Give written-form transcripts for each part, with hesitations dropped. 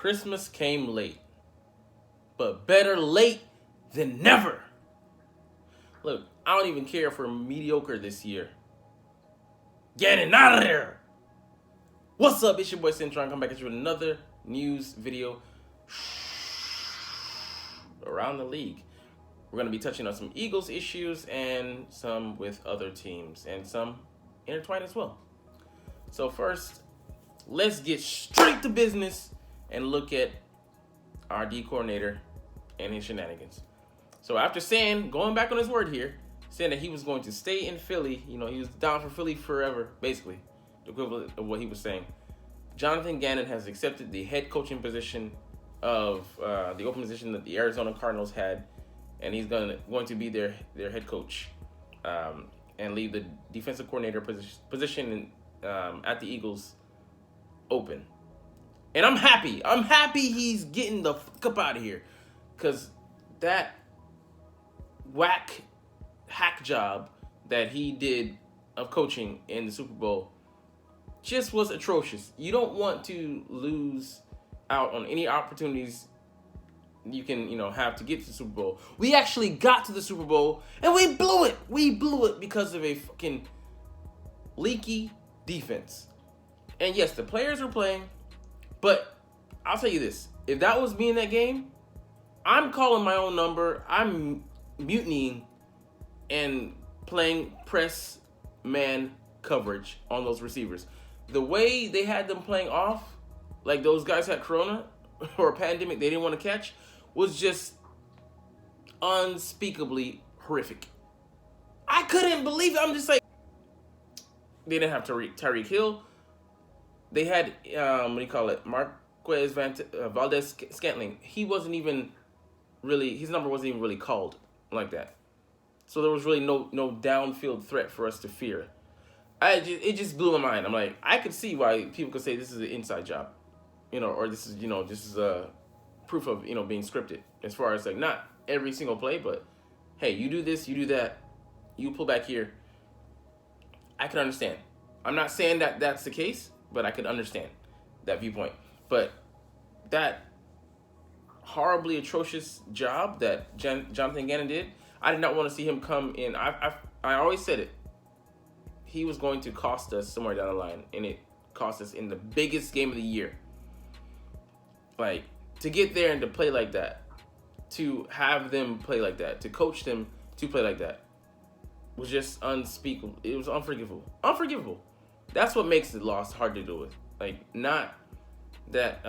Christmas came late, but better late than never. Look, I don't even care if we're mediocre this year. Gannon, out of there! What's up? It's your boy Cintron. Come back at you with another news video around the league. We're going to be touching on some Eagles issues and some with other teams and some intertwined as well. So first, let's get straight to business and look at our D coordinator and his shenanigans. So after going back on his word here, saying that he was going to stay in Philly, he was down for Philly forever, basically, the equivalent of what he was saying. Jonathan Gannon has accepted the head coaching position of the open position that the Arizona Cardinals had, and he's going to be their head coach and leave the defensive coordinator position at the Eagles open. And I'm happy. I'm happy he's getting the fuck up out of here, because that whack hack job that he did of coaching in the Super Bowl just was atrocious. You don't want to lose out on any opportunities you can, have to get to the Super Bowl. We actually got to the Super Bowl and we blew it. We blew it because of a fucking leaky defense. And yes, the players are playing, but I'll tell you this. If that was me in that game, I'm calling my own number. I'm mutinying and playing press man coverage on those receivers. The way they had them playing off, like those guys had corona or a pandemic they didn't want to catch, was just unspeakably horrific. I couldn't believe it. I'm just like, they didn't have Tyreek Hill. They had, Marquez Valdez Scantling. He wasn't even really, his number wasn't even really called like that. So there was really no downfield threat for us to fear. It just blew my mind. I'm like, I could see why people could say this is an inside job, or this is a proof of, being scripted, as far as like not every single play, but hey, you do this, you do that, you pull back here. I can understand. I'm not saying that that's the case, but I could understand that viewpoint. But that horribly atrocious job that Jonathan Gannon did, I did not want to see him come in. I always said it. He was going to cost us somewhere down the line, and it cost us in the biggest game of the year. Like, to get there and to play like that, to have them play like that, to coach them to play like that, was just unspeakable. It was unforgivable. Unforgivable. That's what makes the loss hard to deal with. Like, not that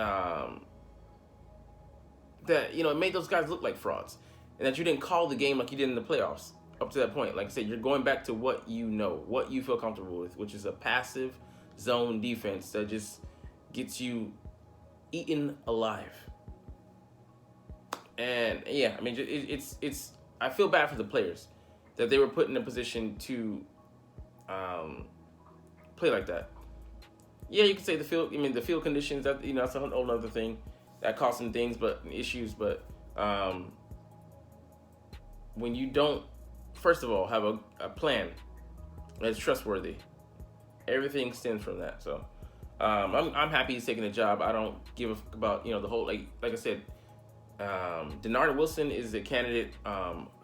it made those guys look like frauds, and that you didn't call the game like you did in the playoffs up to that point. Like I said, you're going back to what you know, what you feel comfortable with, which is a passive zone defense that just gets you eaten alive. And yeah, I mean, it's I feel bad for the players that they were put in a position to play like that. Yeah, you can say the field conditions, that that's a whole other thing that caused some things, but issues. But when you don't, first of all, have a plan that's trustworthy, everything stems from that. So I'm happy he's taking the job. I don't give a fuck about the whole, like I said, Denard Wilson is a candidate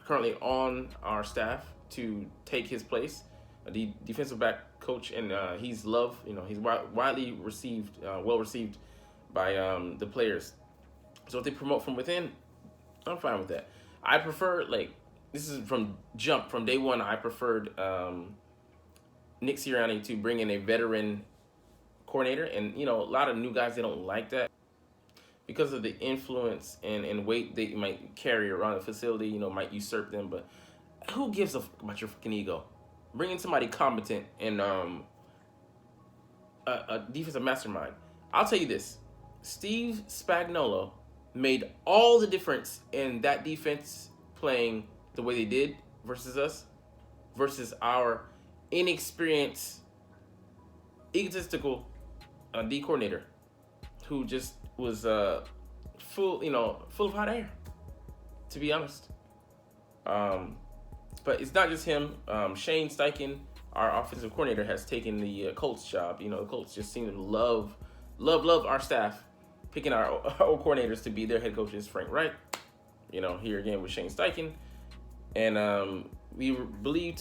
currently on our staff to take his place, the defensive back coach, and he's loved. He's widely received, well received by the players. So if they promote from within, I'm fine with that. I prefer, this is from day one, I preferred Nick Sirianni to bring in a veteran coordinator, and a lot of new guys, they don't like that because of the influence and weight they might carry around the facility. Might usurp them, but who gives a fuck about your fucking ego? Bring in somebody competent and a defensive mastermind. I'll tell you this: Steve Spagnuolo made all the difference in that defense playing the way they did versus us, versus our inexperienced, egotistical D coordinator, who just was full of hot air, to be honest. But it's not just him. Shane Steichen, our offensive coordinator, has taken the Colts job. The Colts just seem to love our staff. picking our old coordinators to be their head coaches, Frank Reich. Here again with Shane Steichen. And we believe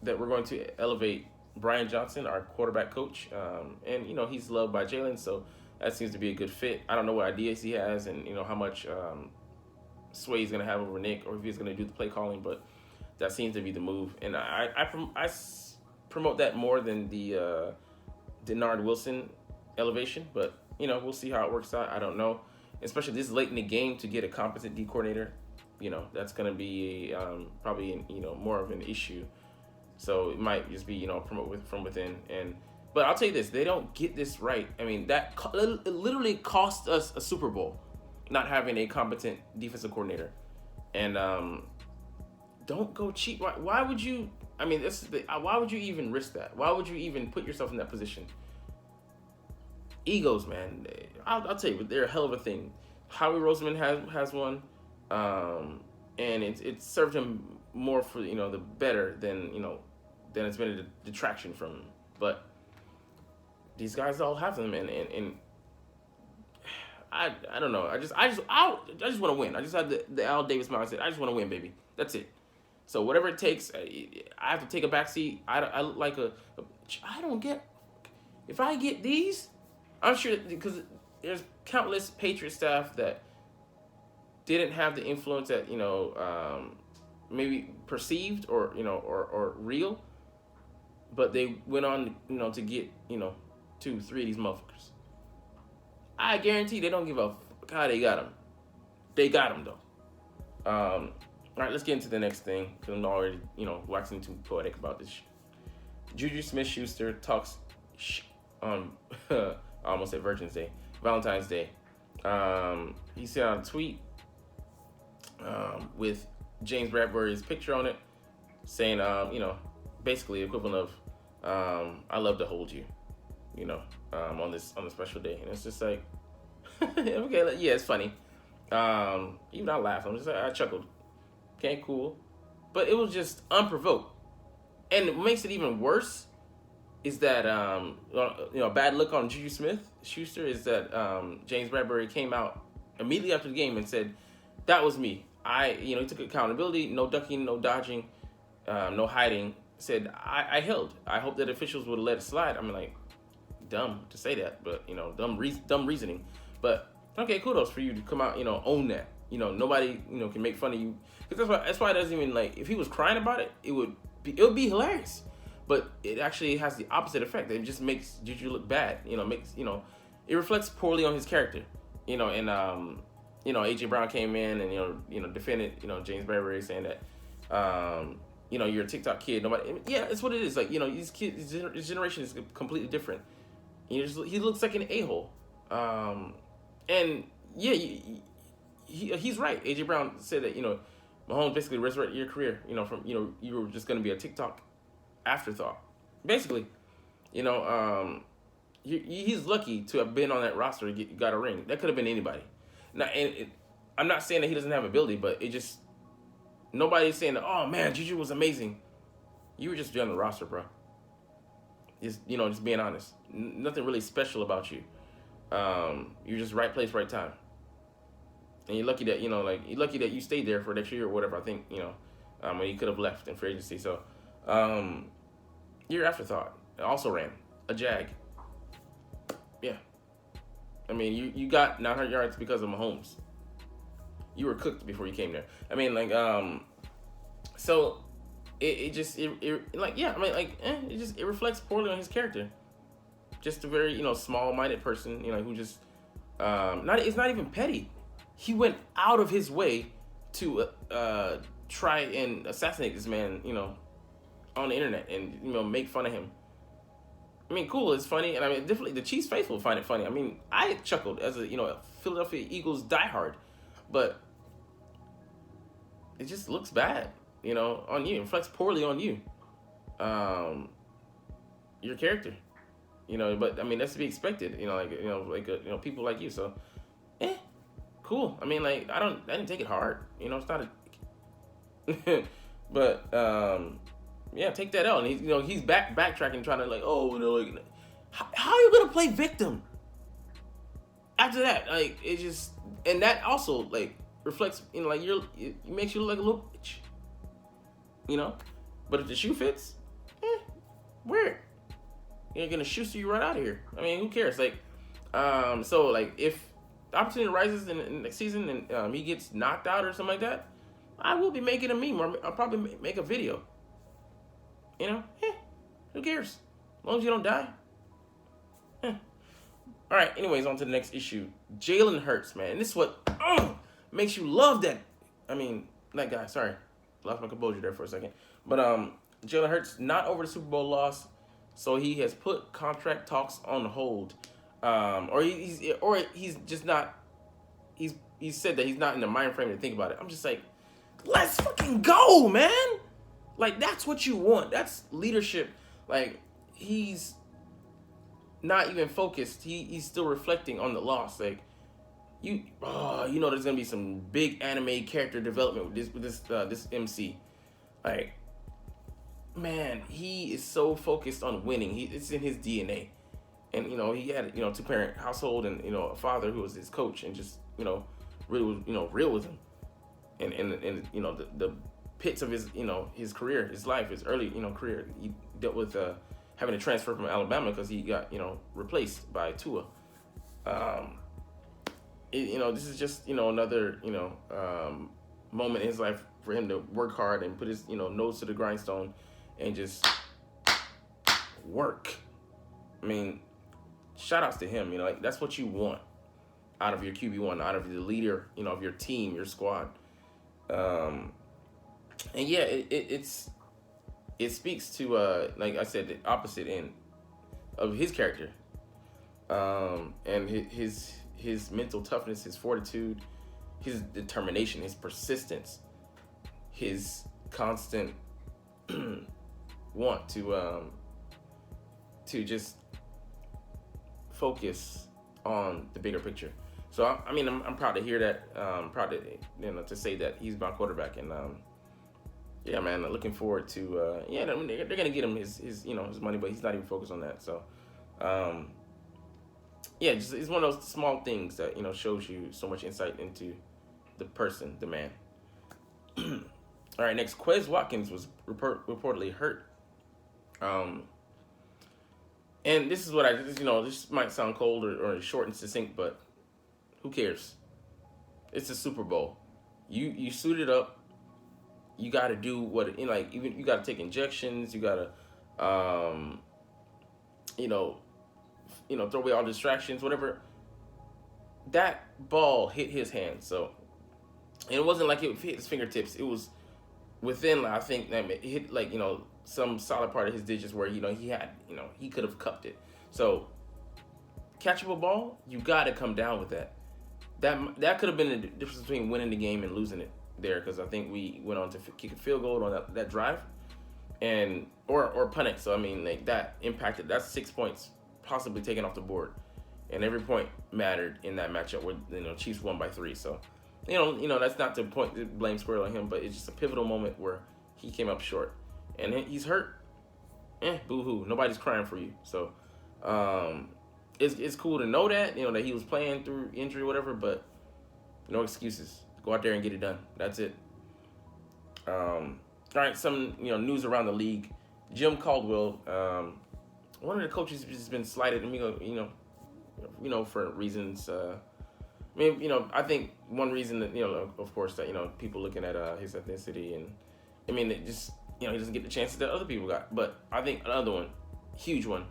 that we're going to elevate Brian Johnson, our quarterback coach. And he's loved by Jalen, so that seems to be a good fit. I don't know what ideas he has and, how much sway he's going to have over Nick or if he's going to do the play calling, but that seems to be the move. And I promote that more than the Denard Wilson elevation, but, we'll see how it works out. I don't know. Especially this late in the game to get a competent D coordinator, that's going to be probably, more of an issue. So it might just be, promote from within. But I'll tell you this, they don't get this right. I mean, it literally cost us a Super Bowl not having a competent defensive coordinator. And don't go cheap. Why would you? I mean, why would you even risk that? Why would you even put yourself in that position? Egos, man. I'll tell you, they're a hell of a thing. Howie Roseman has one, and it served him more for the better than it's been a detraction from him. But these guys all have them, and I don't know. I just want to win. I just had the Al Davis mindset. I just want to win, baby. That's it. So whatever it takes, I have to take a backseat. I don't get. If I get these, I'm sure because there's countless Patriot staff that didn't have the influence that maybe perceived or real, but they went on to get 2-3 of these motherfuckers. I guarantee they don't give a fuck how they got them. They got them though. All right, let's get into the next thing because I'm already waxing too poetic about this. Juju Smith-Schuster talks on I almost said Valentine's Day. He sent out a tweet with James Bradbury's picture on it, saying, basically equivalent of, I love to hold you, on this special day. And it's just like, okay, yeah, it's funny. Even I laughed. I chuckled. Okay, cool. But it was just unprovoked. And what makes it even worse is that, bad look on Juju Smith-Schuster is that James Bradbury came out immediately after the game and said, that was me. He took accountability, no ducking, no dodging, no hiding. Said, I held. I hope that officials would have let it slide. I mean, like, dumb to say that, but, dumb reasoning. But, okay, kudos for you to come out, own that. Nobody, can make fun of you. Because that's why it doesn't even, like, if he was crying about it, it would be hilarious. But it actually has the opposite effect. It just makes Juju look bad. It reflects poorly on his character. And AJ Brown came in and defended James Bradbury, saying that you're a TikTok kid. Nobody. Yeah, it's what it is. Like these kids, his generation is completely different. He looks like an a-hole. And yeah, he's right. AJ Brown said that Mahomes basically resurrected your career. From you were just going to be a TikTok afterthought, basically. He's lucky to have been on that roster and got a ring. That could have been anybody. Now, I'm not saying that he doesn't have ability, but nobody's saying that, oh man, Juju was amazing. You were just on the roster, bro. Just being honest. Nothing really special about you. You're just right place, right time. And you're lucky that you stayed there for an extra year or whatever. I think when you could have left in free agency. So, your afterthought. Also ran a jag. Yeah. I mean, you got 900 yards because of Mahomes. You were cooked before you came there. I mean, so it reflects poorly on his character. Just a very small-minded person, who just it's not even petty. He went out of his way to try and assassinate this man, on the internet and make fun of him. I mean, cool, it's funny, and I mean, definitely the Chiefs faithful find it funny. I mean, I chuckled as a Philadelphia Eagles diehard, but it just looks bad, on you. It reflects poorly on you, your character, But I mean, that's to be expected, people like you. So, cool. I mean, I didn't take it hard, It's not a, but yeah, take that out. And he's backtracking, trying to how are you gonna play victim? After that, like it just, and that also like reflects, like it makes you look like a little bitch, you know. But if the shoe fits, wear it. You're gonna shoot you right out of here. I mean, who cares? Like, so like if the opportunity rises in the next season and he gets knocked out or something like that, I will be making a meme or I'll probably make a video. You know, who cares? As long as you don't die. All right. Anyways, on to the next issue. Jalen Hurts, man. And this is what makes you love that. I mean, that guy. Sorry, lost my composure there for a second. But Jalen Hurts not over the Super Bowl loss, so he has put contract talks on hold. Or he's just not. He said that he's not in the mind frame to think about it. I'm just like, let's fucking go, man. Like that's what you want. That's leadership. Like he's not even focused. He's still reflecting on the loss. Like you know there's gonna be some big anime character development with this MC. Like, man, he is so focused on winning. It's in his DNA. And he had two-parent household and a father who was his coach and just really real with him. And the pits of his his career, his life, his early career. He dealt with having to transfer from Alabama because he got replaced by Tua. This is just another moment in his life for him to work hard and put his nose to the grindstone and just work. I mean, shout outs to him. Like that's what you want out of your QB1, out of the leader of your team, your squad. And yeah, it speaks to like I said, the opposite end of his character, and his mental toughness, his fortitude, his determination, his persistence, his constant want to just focus on the bigger picture. So I'm proud to hear that. Proud to say that he's my quarterback, and yeah, man, looking forward to they're gonna get him his money, but he's not even focused on that. So just it's one of those small things that shows you so much insight into the person, the man. All right, next, Quez Watkins was reportedly hurt. And this is what this might sound cold or short and succinct, but who cares? It's a Super Bowl. You suited up. You got to do what even you got to take injections. You got to throw away all distractions, whatever. That ball hit his hand, so, and it wasn't like it hit his fingertips. It was within, I think, that it hit some solid part of his digits where he had he could have cupped it. So catchable ball, you got to come down with that. That could have been the difference between winning the game and losing it there, because I think we went on to kick a field goal on that drive, and or punt it. So I mean, like that impacted. That's 6 points possibly taken off the board, and every point mattered in that matchup where Chiefs won by 3. So that's not to blame squarely on him, but it's just a pivotal moment where he came up short, and he's hurt. Boo-hoo. Nobody's crying for you. So it's cool to know that that he was playing through injury or whatever, but no excuses. Go out there and get it done. That's it. All right, some news around the league. Jim Caldwell, one of the coaches has been slighted, for reasons. I think one reason that of course, that people looking at his ethnicity, and it just he doesn't get the chances that other people got. But I think another one, huge one,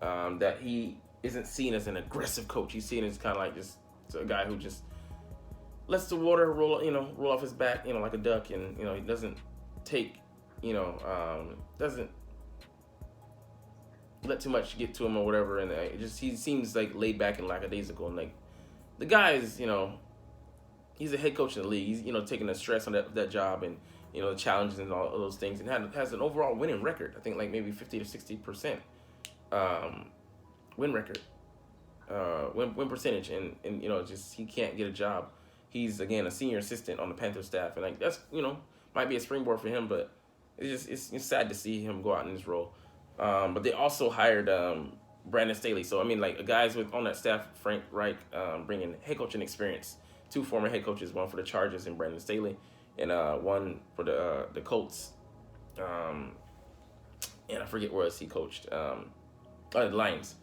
that he isn't seen as an aggressive coach. He's seen as kind of like just a guy who just lets the water roll off his back, like a duck, and he doesn't take, doesn't let too much get to him or whatever, and he seems like laid back and lackadaisical, and like the guy is, he's a head coach in the league. He's taking the stress on that job and the challenges and all of those things, and has an overall winning record. I think like maybe 50 to 60% win record, win percentage, and just he can't get a job. He's again a senior assistant on the Panthers staff, and like that's might be a springboard for him, but it's sad to see him go out in this role. But they also hired Brandon Staley. So I mean, like guys with on that staff, Frank Reich, bringing head coaching experience. Two former head coaches, one for the Chargers and Brandon Staley, and one for the Colts. And I forget where else he coached. The Lions,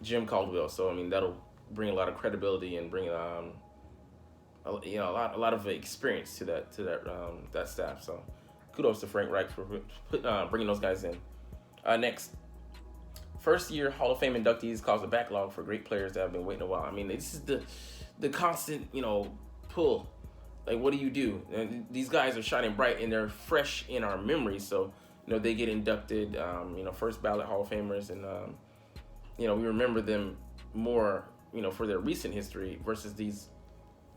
Jim Caldwell. So I mean, that'll bring a lot of credibility and bring a lot of experience to that staff. So kudos to Frank Reich for bringing those guys in. Next, first year Hall of Fame inductees cause a backlog for great players that have been waiting a while. I mean, this is the constant pull. Like, what do you do? And these guys are shining bright and they're fresh in our memories. So they get inducted. First ballot Hall of Famers, and we remember them more for their recent history versus these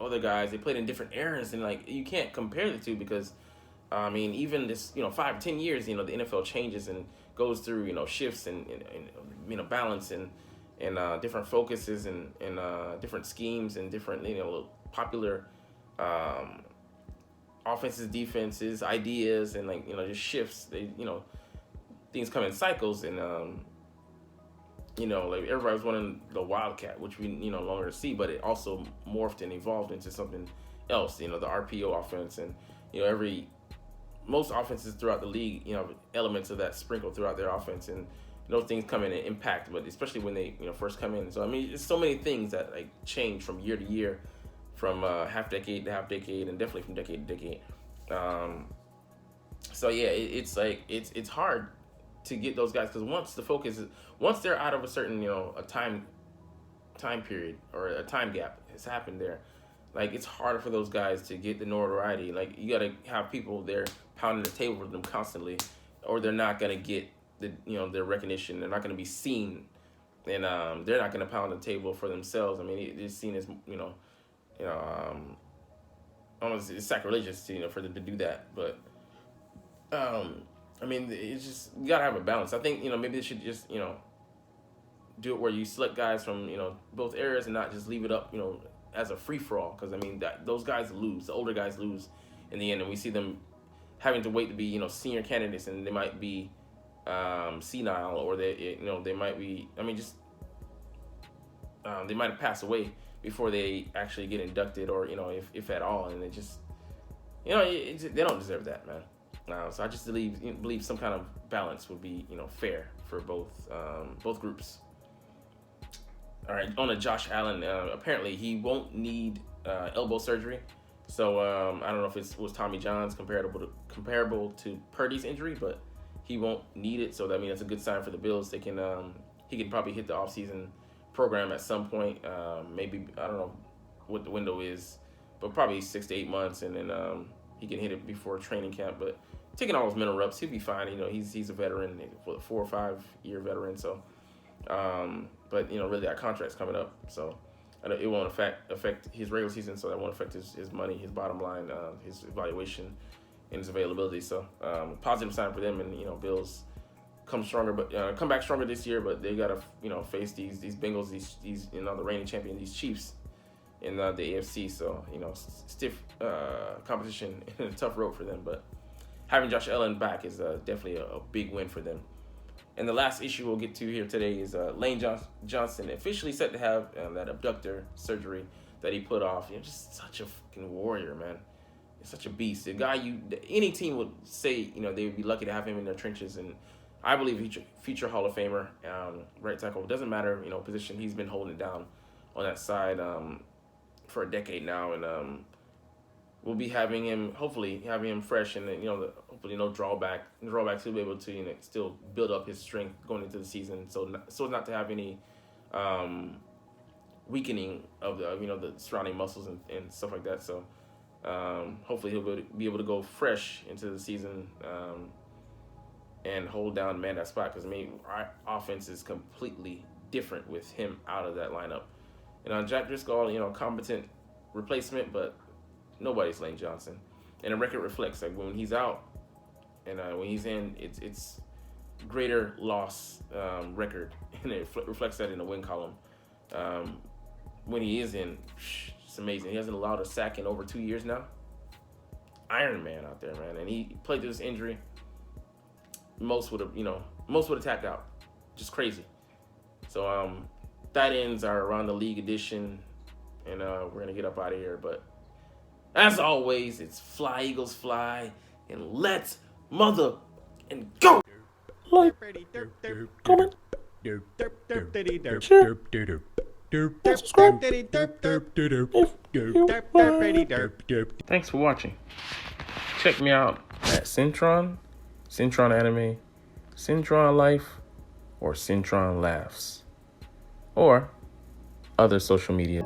other guys. They played in different eras, and like you can't compare the two because even this 5 or 10 years, the NFL changes and goes through shifts and balance and different focuses and different schemes and different popular offenses, defenses, ideas, and just shifts. They things come in cycles, and like everybody was wanting the Wildcat, which we no longer see, but it also morphed and evolved into something else. The RPO offense, and most offenses throughout the league, elements of that sprinkled throughout their offense, and those things come in and impact, but especially when they first come in. So I mean, it's so many things that change from year to year, from half decade to half decade, and definitely from decade to decade. So yeah, it's hard to get those guys, because once they're out of a certain a time period or a time gap has happened there, it's harder for those guys to get the notoriety. You got to have people there pounding the table with them constantly, or they're not going to get their recognition. They're not going to be seen, and they're not going to pound the table for themselves. I mean, it's seen as almost it's sacrilegious for them to do that. But I mean, it's just, you gotta have a balance. I think maybe they should just do it where you select guys from both eras and not just leave it up as a free for all. Because I mean, those guys lose. The older guys lose in the end, and we see them having to wait to be senior candidates, and they might be senile, or they might be. I mean, just they might have passed away before they actually get inducted, or if at all, and they just they don't deserve that, man. So I just believe some kind of balance would be fair for both groups. All right, on to Josh Allen. Apparently he won't need elbow surgery. So I don't know if it was Tommy John's comparable to Purdy's injury, but he won't need it. So that means that's a good sign for the Bills. They can he can probably hit the offseason program at some point. Maybe, I don't know what the window is, but probably 6 to 8 months, and then he can hit it before training camp. But taking all those mental reps, he'll be fine. He's a veteran, 4 or 5 year veteran. So, but really that contract's coming up, so it won't affect his regular season. So that won't affect his money, his bottom line, his evaluation, and his availability. So positive sign for them, and Bills come back stronger this year, but they gotta face these Bengals, these the reigning champion, these Chiefs in the AFC. So stiff competition and a tough road for them, but having Josh Allen back is definitely a big win for them. And the last issue we'll get to here today is Lane Johnson officially set to have that abductor surgery that he put off. Just such a fucking warrior, man. He's such a beast. A guy any team would say they would be lucky to have him in their trenches, and I believe future Hall of Famer, right tackle. It doesn't matter position. He's been holding it down on that side for a decade now, and we'll be hopefully having him fresh, and hopefully no drawbacks. He'll be able to still build up his strength going into the season, so not to have any weakening of the surrounding muscles and stuff like that. So hopefully he'll be able to go fresh into the season and hold down, man, that spot, because our offense is completely different with him out of that lineup. And on Jack Driscoll, competent replacement, but nobody's Lane Johnson. And the record reflects, when he's out and when he's in, it's greater loss record, and it reflects that in the win column. When he is in, it's amazing. He hasn't allowed a sack in over 2 years now. Iron Man out there, man. And he played through this injury. Most would have tapped out. Just crazy. So tight ends are around the league edition, and we're gonna get up out of here. But as always, it's fly Eagles fly, and let's mother and go. Like, comment, share, subscribe. Thanks for watching. Check me out at Cintron, Cintron Anime, Cintron Life, or Cintron Laughs, or other social media.